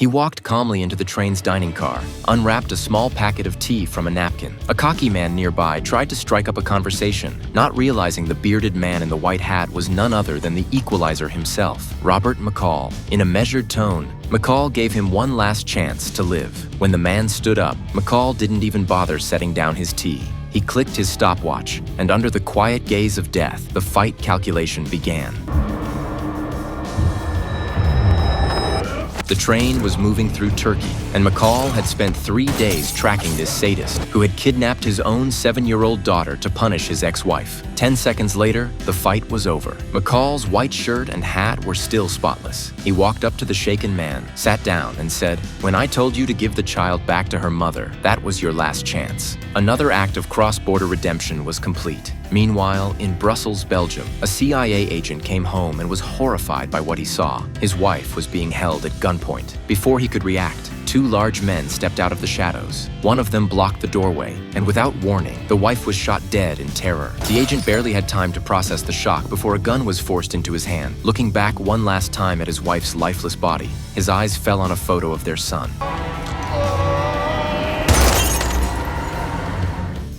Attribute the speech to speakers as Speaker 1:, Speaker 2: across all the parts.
Speaker 1: He walked calmly into the train's dining car, unwrapped a small packet of tea from a napkin. A cocky man nearby tried to strike up a conversation, not realizing the bearded man in the white hat was none other than the equalizer himself, Robert McCall. In a measured tone, McCall gave him one last chance to live. When the man stood up, McCall didn't even bother setting down his tea. He clicked his stopwatch, and under the quiet gaze of death, the fight calculation began. The train was moving through Turkey, and McCall had spent 3 days tracking this sadist who had kidnapped his own 7-year-old daughter to punish his ex-wife. 10 seconds later, the fight was over. McCall's white shirt and hat were still spotless. He walked up to the shaken man, sat down, and said, "When I told you to give the child back to her mother, that was your last chance." Another act of cross-border redemption was complete. Meanwhile, in Brussels, Belgium, a CIA agent came home and was horrified by what he saw. His wife was being held at gunpoint. Before he could react, 2 large men stepped out of the shadows. One of them blocked the doorway, and without warning, the wife was shot dead in terror. The agent barely had time to process the shock before a gun was forced into his hand. Looking back one last time at his wife's lifeless body, his eyes fell on a photo of their son.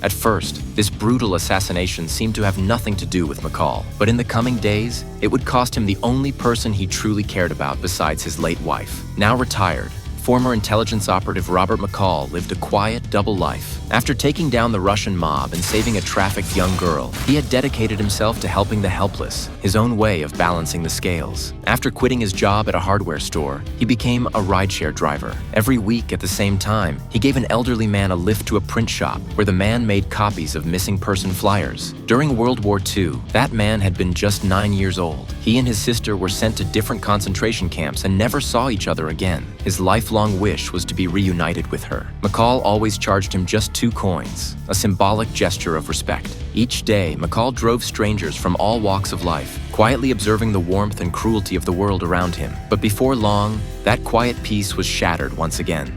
Speaker 1: At first, this brutal assassination seemed to have nothing to do with McCall, but in the coming days, it would cost him the only person he truly cared about besides his late wife. Now retired, former intelligence operative Robert McCall lived a quiet, double life. After taking down the Russian mob and saving a trafficked young girl, he had dedicated himself to helping the helpless, his own way of balancing the scales. After quitting his job at a hardware store, he became a rideshare driver. Every week at the same time, he gave an elderly man a lift to a print shop where the man made copies of missing person flyers. During World War II, that man had been just 9 years old. He and his sister were sent to different concentration camps and never saw each other again. His lifelong wish was to be reunited with her. McCall always charged him just 2 coins, a symbolic gesture of respect. Each day, McCall drove strangers from all walks of life, quietly observing the warmth and cruelty of the world around him. But before long, that quiet peace was shattered once again.